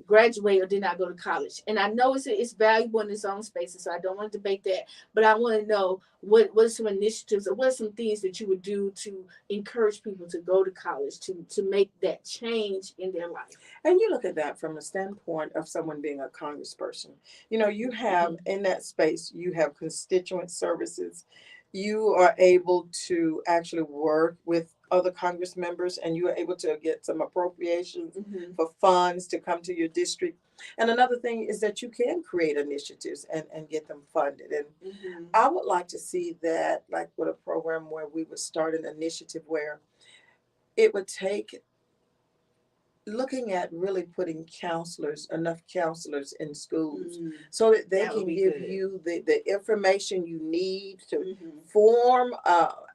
graduate or did not go to college. And I know it's valuable in its own spaces, so I don't want to debate that. But I want to know what are some initiatives or what are some things that you would do to encourage people to go to college to make that change in their life. And you look at that from the standpoint of someone being a congressperson. You have in that space, you have constituent services. You are able to actually work with other Congress members, and you are able to get some appropriations Mm-hmm. for funds to come to your district. And another thing is that you can create initiatives and get them funded. And Mm-hmm. I would like to see that, like with a program where we would start an initiative where it would take looking at really putting enough counselors in schools Mm, so that they that would can be give good. you the information you need to Mm-hmm. form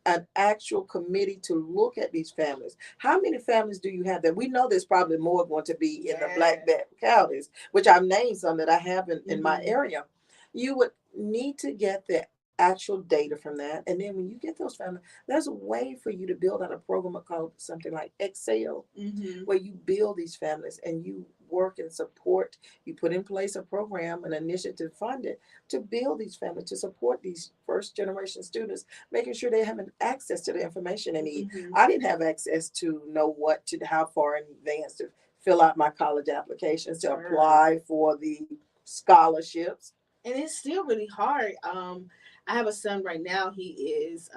an actual committee to look at these families. How many families do you have that we know there's probably more going to be in the Yeah. Black Belt counties, which I've named some that I have in my Mm-hmm. area. You would need to get the actual data from that. And then when you get those families, there's a way for you to build out a program called something like Excel, Mm-hmm. where you build these families and you work and support. You put in place a program, an initiative funded to build these families, to support these first generation students, making sure they have access to the information they need. Mm-hmm. I didn't have access to know how far in advance to fill out my college applications, to Sure. apply for the scholarships. And it's still really hard. I have a son right now. He is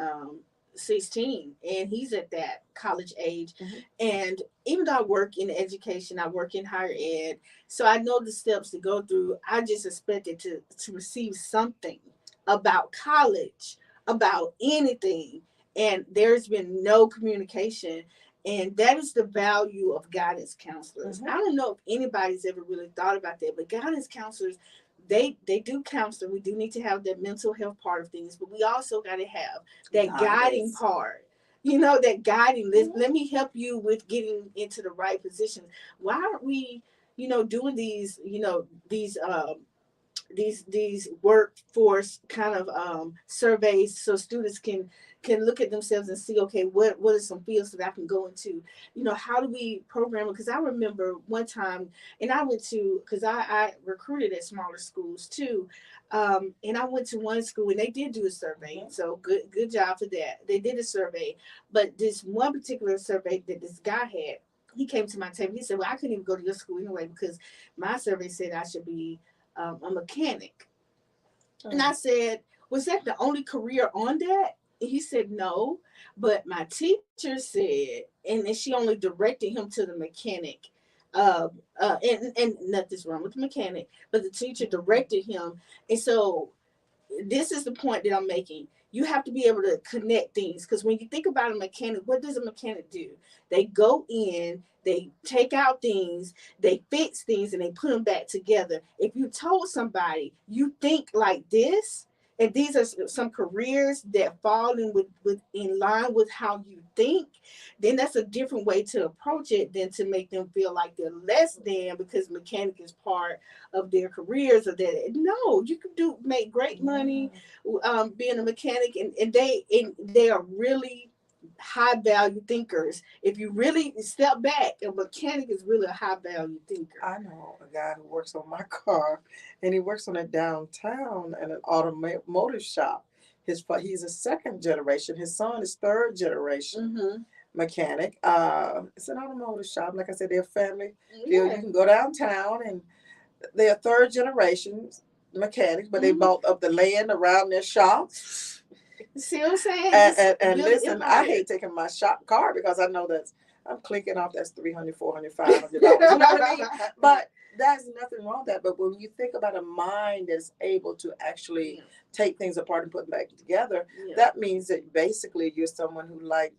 16, and he's at that college age. Mm-hmm. And even though I work in education, I work in higher ed, so I know the steps to go through. I just expected to receive something about college, about anything, and there's been no communication. And that is the value of guidance counselors. Mm-hmm. I don't know if anybody's ever really thought about that, but guidance counselors, they do counseling. We do need to have that mental health part of things, but we also got to have that guiding Guidance. part. That guiding. Mm-hmm. Let me help you with getting into the right positions. Why aren't we, doing these workforce kind of surveys so students can look at themselves and see, okay, what are some fields that I can go into. How do we program it? Because I remember one time, and I went to, because I recruited at smaller schools too, and I went to one school and they did do a survey. Mm-hmm. So good job for that. They did a survey, but this one particular survey that this guy had, he came to my table. He said, well, I couldn't even go to your school anyway because my survey said I should be a mechanic. And I said, was that the only career on that? And he said, no. But my teacher said, and then she only directed him to the mechanic. And nothing's wrong with the mechanic, but the teacher directed him. And so this is the point that I'm making. You have to be able to connect things, because when you think about a mechanic, what does a mechanic do? They go in, they take out things, they fix things, and they put them back together. If you told somebody you think like this, and these are some careers that fall with in line with how you think, then that's a different way to approach it than to make them feel like they're less than because mechanic is part of their careers, or that no, you can make great money being a mechanic, and they are really high value thinkers. If you really step back, a mechanic is really a high value thinker. I know a guy who works on my car, and he works on it downtown at an automotive shop. He's a second generation. His son is third generation Mm-hmm. mechanic. It's an automotive shop. Like I said, they're family. You Yeah. can go downtown, and they're third generation mechanics, but they Mm-hmm. bought up the land around their shop. See what I'm saying? And, It's and, and really listen, I empire. hate taking my shop car because I know I'm clicking off that's $300, $400, $500. You know what I mean? But there's nothing wrong with that. But when you think about a mind that's able to actually Yeah. take things apart and put them back together, Yeah. that means that basically you're someone who, like,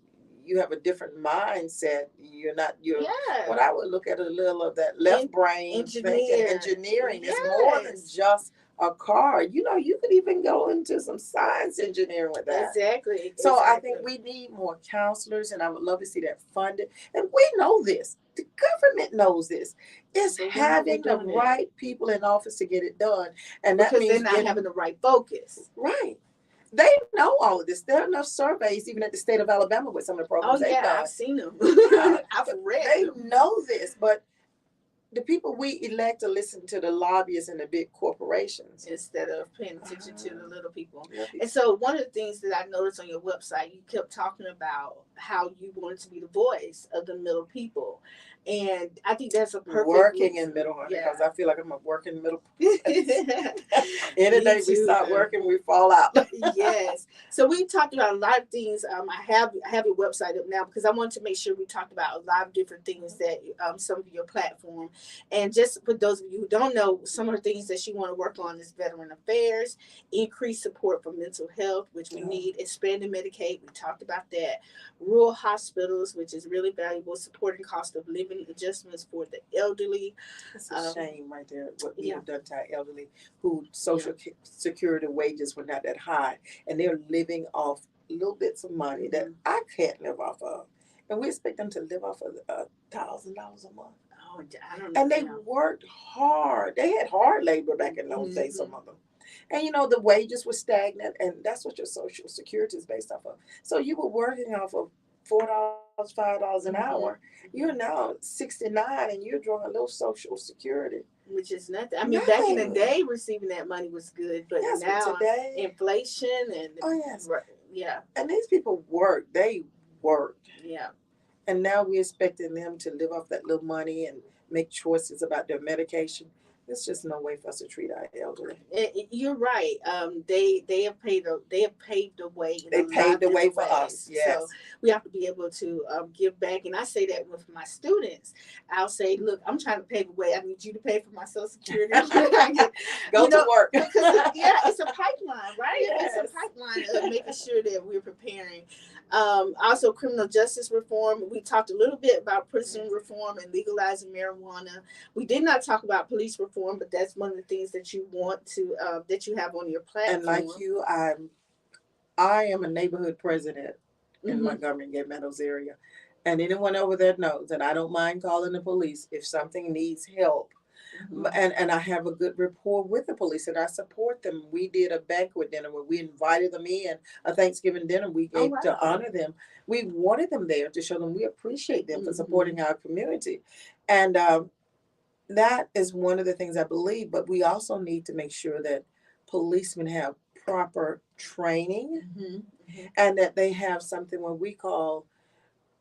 you have a different mindset. You're Yeah. what I would look at a little of that left brain thinking. Engineer. Engineering is more than Yes. just a car. You could even go into some science engineering with that. Exactly. So I Exactly. think we need more counselors, and I would love to see that funded. And we know this. The government knows this. It's But we're not having the doing it right people in office to get it done, and that because they're means not getting having the right focus. right. They know all of this. There are enough surveys, even at the state of Alabama, with some of the Oh programs they've yeah, done. I've seen them. Yeah, I've but read they them. know this, but the people we elect to listen to the lobbyists and the big corporations Instead of paying attention to the little people. yeah, And so one of the things that I noticed on your website, you kept talking about how you wanted to be the voice of the middle people. And I think that's a perfect working in middle, honey, yeah. because I feel like I'm a working middle. Any Me day we too, start girl. working, we fall out. Yes. So we talked about a lot of things. I have your website up now because I wanted to make sure we talked about a lot of different things that some of your platform. And just for those of you who don't know, some of the things that you want to work on is veteran affairs, increased support for mental health, which we need, expanding Medicaid. We talked about that. Rural hospitals, which is really valuable, supporting cost of living adjustments for the elderly. It's a shame right there what we Yeah. have done to our elderly who social security wages were not that high, and they're living off little bits of money that I can't live off of, and we expect them to live off of $1,000 a month. Oh, I don't know. And they worked hard. They had hard labor back in those days, some of them. And the wages were stagnant, and that's what your social security is based off of. So you were working off of $4, $5 an hour. You're now 69 and you're drawing a little social security. Which is nothing. I mean, back in the day, receiving that money was good, but yes, now but today, inflation and yes, yeah, and these people work. They worked, yeah. and now we're expecting them to live off that little money and make choices about their medication. There's just no way for us to treat our elderly. You're right. They have paved the way. They paved the way for us. Yes. So we have to be able to give back. And I say that with my students. I'll say, look, I'm trying to pave the way. I need you to pay for my Social Security. Go to work. Because it's a pipeline, right? Yes. It's a pipeline of making sure that we're preparing. Also, criminal justice reform. We talked a little bit about prison reform and legalizing marijuana. We did not talk about police reform, but that's one of the things that you want to that you have on your platform. And like you, I am a neighborhood president in Montgomery and Gay Meadows area, and anyone over there knows that I don't mind calling the police if something needs help. And I have a good rapport with the police, and I support them. We did a banquet dinner where we invited them in, a Thanksgiving dinner we gave to honor them. We wanted them there to show them we appreciate them for supporting our community. And that is one of the things I believe, but we also need to make sure that policemen have proper training and that they have something what we call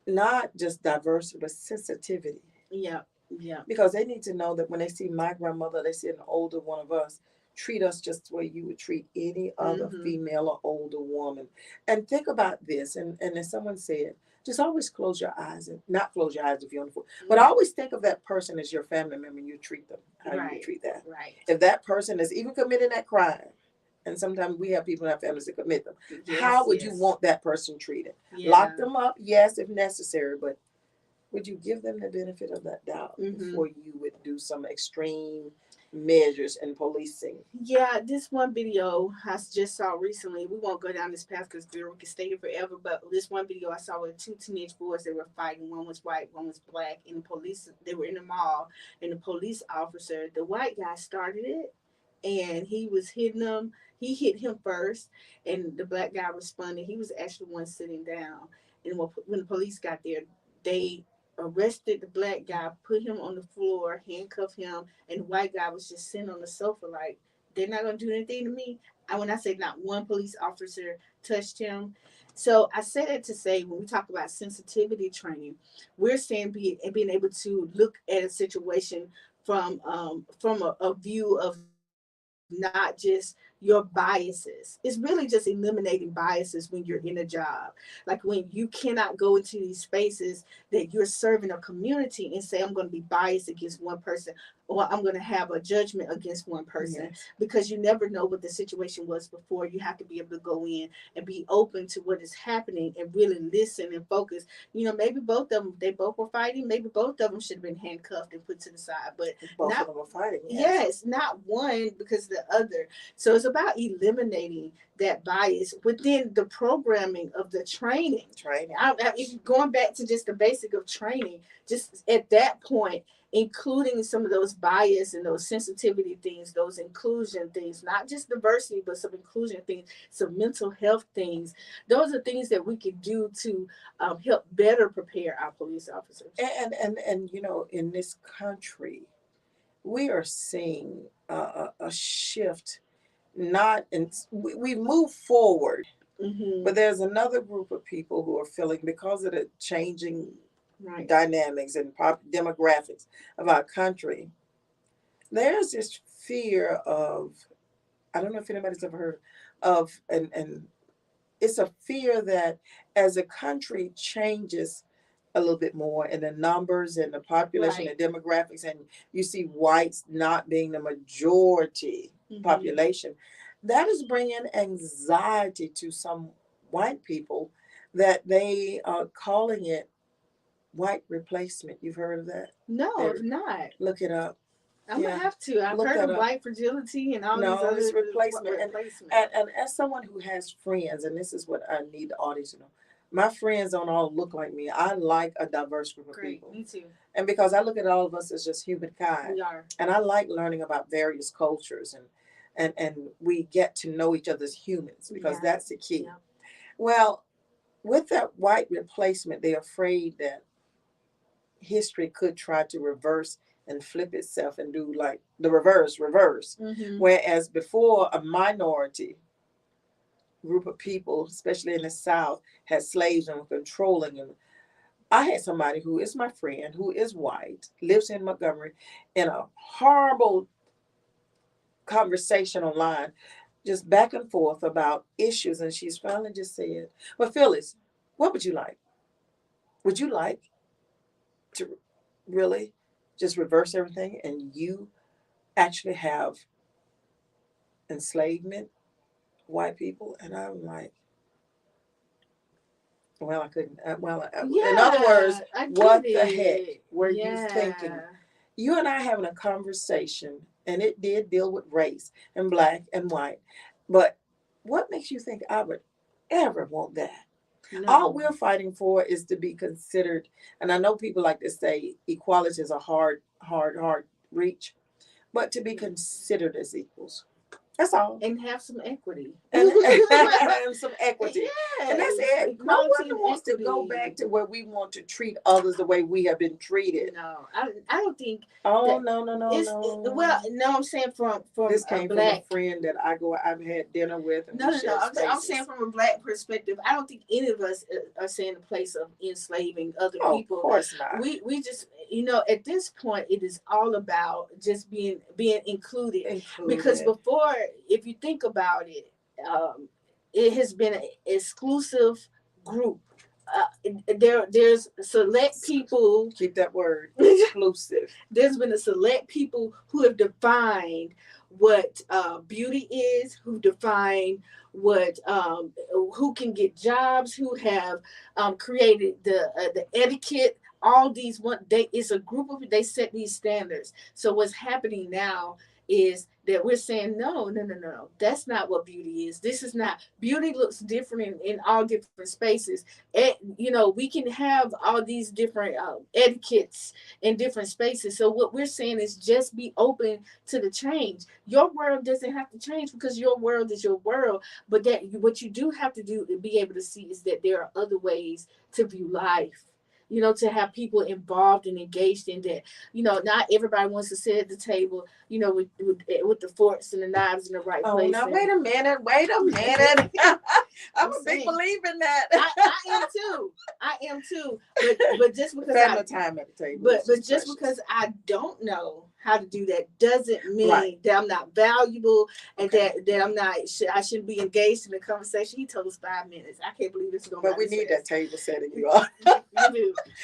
not just diversity, but sensitivity. Yeah. Yeah. Because they need to know that when they see my grandmother, they see an older one of us, treat us just the way you would treat any other female or older woman. And think about this, and as someone said, just always close your eyes, and not close your eyes if you're on the floor, but always think of that person as your family member and you treat them, how you would treat that. Right. If that person is even committing that crime, and sometimes we have people in our families that commit them, how would you want that person treated? Yeah. Lock them up, yes, if necessary, but would you give them the benefit of that doubt before you would do some extreme measures in policing? Yeah, this one video I just saw recently. We won't go down this path because we can stay here forever. But this one video I saw with two teenage boys that were fighting. One was white, one was black. And the police, they were in the mall, and the police officer, the white guy, started it, and he was hitting them. He hit him first, and the black guy responded. He was actually one sitting down. And when the police got there, they arrested the black guy, put him on the floor, handcuffed him, and the white guy was just sitting on the sofa like, they're not going to do anything to me. And when I say not one police officer touched him. So I say that to say, when we talk about sensitivity training, we're saying being able to look at a situation from a view of not just your biases. It's really just eliminating biases when you're in a job. Like when you cannot go into these spaces that you're serving a community and say, I'm going to be biased against one person. or I'm going to have a judgment against one person, Yes. because you never know what the situation was before. You have to be able to go in and be open to what is happening and really listen and focus. Maybe both of them, they both were fighting. Maybe both of them should have been handcuffed and put to the side, but Both of not, them are fighting. Yes. yes, not one because the other. So it's about eliminating that bias within the programming of the training. Training. If going back to just the basic of training, just at that point, including some of those bias and those sensitivity things, those inclusion things, not just diversity, but some inclusion things, some mental health things. Those are things that we could do to help better prepare our police officers. And in this country, we are seeing a shift. Not in we move forward, Mm-hmm. but there's another group of people who are feeling, because of the changing Right. dynamics and demographics of our country, there's this fear of, I don't know if anybody's ever heard of, and it's a fear that as the country changes a little bit more in the numbers and the population Right. and demographics, and you see whites not being the majority Mm-hmm. population, that is bringing anxiety to some white people, that they are calling it white replacement. You've heard of that? No, They're, if not, look it up. I'm Yeah, gonna have to. I've look heard that of up. white fragility and all these No, other it's replacement. replacement. And as someone who has friends, and this is what I need the audience to know, my friends don't all look like me. I like a diverse group of Great, people. me too. And because I look at all of us as just humankind, We are. and I like learning about various cultures, and we get to know each other as humans, because Yeah. that's the key. Yeah. Well, with that white replacement, they're afraid that history could try to reverse and flip itself and do like the reverse. Mm-hmm. Whereas before, a minority group of people, especially in the South, had slaves and were controlling them. I had somebody who is my friend, who is white, lives in Montgomery, in a horrible conversation online, just back and forth about issues. And she's finally just said, well, Phyllis, what would you like? Would you like to really just reverse everything and you actually have enslavement, white people? And I'm like, well, I couldn't. In other words, Yeah, I what get the heck it. were you Yeah. thinking? You and I having a conversation, and it did deal with race and black and white. But what makes you think I would ever want that? All No. we're fighting for is to be considered. And I know people like to say equality is a hard reach, but to be considered as equals. That's all. And have some equity. And some equity. Yes. And that's it. No Equality one and wants to go equity. back to where we want to treat others the way we have been treated. No, I don't think. Oh, that no. Well, no, I'm saying from This a came from black. a friend that I've had dinner with. And No. I'm spaces. saying from a black perspective. I don't think any of us are saying the place of enslaving other Oh, people. of course not. We just, at this point, it is all about just being included. Because before, if you think about it, it has been an exclusive group. There's select people. Keep that word exclusive. There's been a select people who have defined what beauty is, who define what who can get jobs, who have created the etiquette. All these it's a group of, they set these standards. So what's happening now is that we're saying no, that's not what beauty is. This is not, beauty looks different in all different spaces. We can have all these different etiquettes in different spaces. So what we're saying is just be open to the change. Your world doesn't have to change because your world is your world, but that what you do have to do and be able to see is that there are other ways to view life. To have people involved and engaged in that. Not everybody wants to sit at the table, with the forks and the knives in the right place. Oh, now wait a minute. I'm a big believer in that. I am too. But just because family time at the table. But just because I don't know how to do that doesn't mean that I'm not valuable and that I'm not. I shouldn't be engaged in the conversation. He told us 5 minutes. I can't believe this is going. But we need that table setting, you all.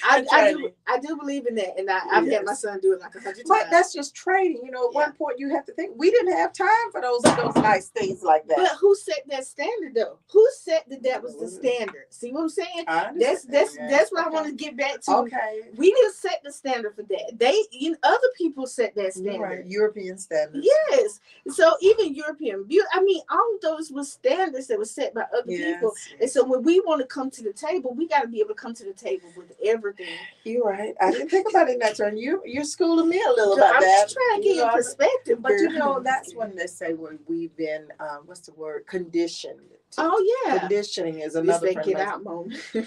I do. I do believe in that, and I've had my son do it like 100 But times. that's just trading. You know, at one point you have to think we didn't have time for those nice things like that. But who set that standard though? Who said that was the standard? See what I'm saying? That's what I want to get back to. Okay. We didn't set the standard for that. Other people set that standard. Right. European standards. Yes. So even European beauty, I mean, all of those were standards that were set by other people. And so when we want to come to the table, we got to be able to come to the table with everything. You're right. I didn't think about it in that term. You're schooling me a little about I'm that. just trying to get your perspective. But you know, that's when they say we've been what's the word? Conditioned. Oh yeah. Conditioning is another Get Out moment. Yes,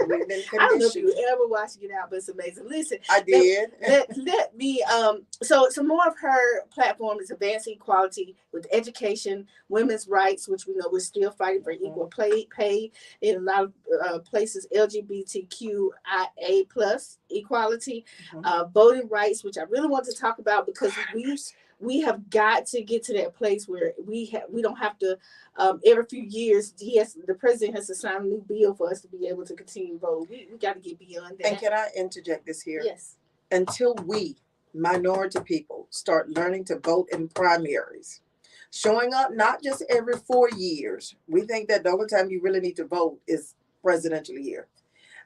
we've been conditioned. I don't know if you ever watched Get Out, but it's amazing. Listen, I did. Let me so some more of her platform is advancing equality with education, women's rights, which we know we're still fighting for equal pay in a lot of places, LGBTQIA plus equality, voting rights, which I really want to talk about because we have got to get to that place where we don't have to every few years the president has to sign a new bill for us to be able to continue to vote. We got to get beyond that. And can I interject this here? Yes. Until we minority people start learning to vote in primaries, showing up not just every 4 years. We think that the only time you really need to vote is presidential year.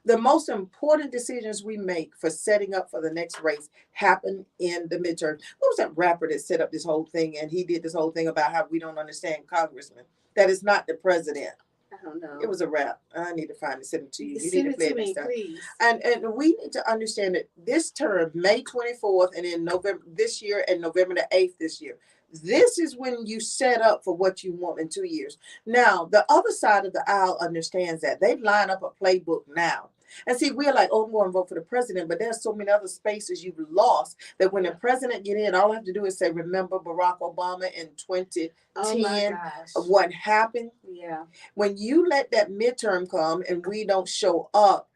The most important decisions we make for setting up for the next race happen in the midterm. What was that rapper that set up this whole thing? And he did this whole thing about how we don't understand congressmen. That is not the president. I don't know. It was a rap. I need to find it, send it to you. You Send need to play it to that me, stuff. please. And we need to understand that this term, May 24th, and in November this year, and November the 8th this year, this is when you set up for what you want in 2 years. Now, the other side of the aisle understands that. They line up a playbook now. And see, we're like, I'm going to vote for the president, but there's so many other spaces you've lost that when the president get in, all I have to do is say, remember Barack Obama in 2010, what happened? Yeah. When you let that midterm come and we don't show up,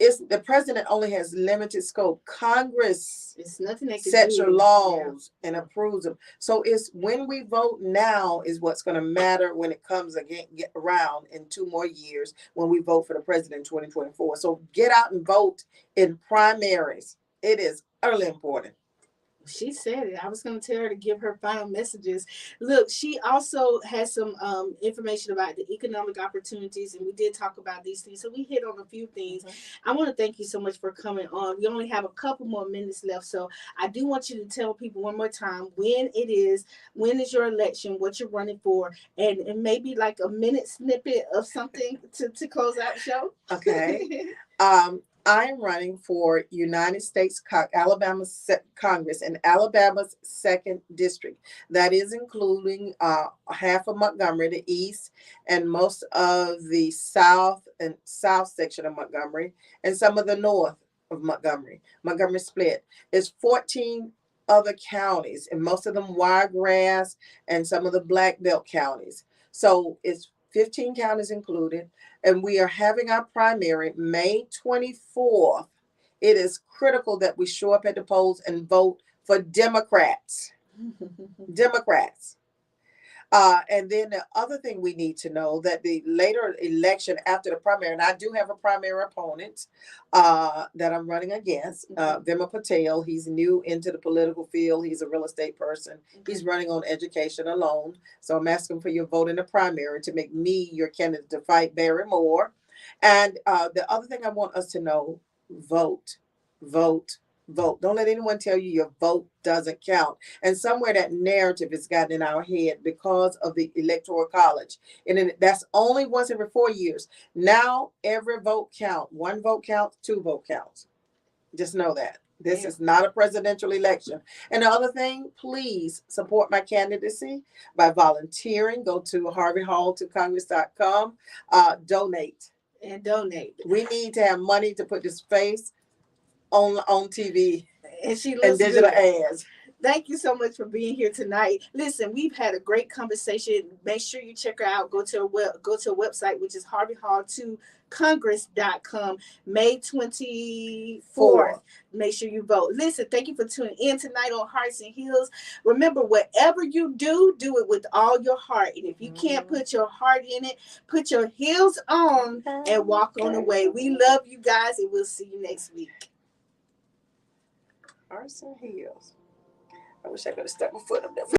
the president only has limited scope. Congress it's nothing they can sets do. your laws and approves them. So it's when we vote now is what's going to matter when it comes around in 2 more years when we vote for the president in 2024. So get out and vote in primaries. It is early important. She said it. I was going to tell her to give her final messages. Look, she also has some information about the economic opportunities, and we did talk about these things. So we hit on a few things. I want to thank you so much for coming on. We only have a couple more minutes left, so I do want you to tell people one more time when is your election, what you're running for, and maybe like a minute snippet of something to close out the show. Okay. I'm running for United States Alabama Congress in Alabama's 2nd district. That is including half of Montgomery, the east, and most of the south section of Montgomery, and some of the north of Montgomery. Montgomery split. It's 14 other counties, and most of them wiregrass and some of the Black Belt counties. So it's 15 counties included, and we are having our primary May 24th. It is critical that we show up at the polls and vote for Democrats. Democrats. And then the other thing we need to know that the later election after the primary, and I do have a primary opponent that I'm running against, Vima Patel. He's new into the political field. He's a real estate person. He's running on education alone. So I'm asking for your vote in the primary to make me your candidate to fight Barry Moore. And the other thing I want us to know, vote, vote, vote. Don't let anyone tell you your vote doesn't count. And somewhere that narrative has gotten in our head because of the Electoral College. And that's only once every 4 years. Now every vote counts. 1 vote counts, 2 vote counts. Just know that. This is not a presidential election. And the other thing, please support my candidacy by volunteering. Go to harveyhall2congress.com. Donate. And donate. We need to have money to put this face on TV and she and digital good. ads. Thank you so much for being here tonight. Listen, we've had a great conversation. Make sure you check her out. Go to a website, which is harveyhall2congress.com, May 24th. Make sure you vote. Listen, thank you for tuning in tonight on Hearts and Heels. Remember, whatever you do, do it with all your heart. And if you can't put your heart in it, put your heels on and walk on the way. We love you guys, and we'll see you next week. Hearts and Heels. I wish I could have stuck my foot up there.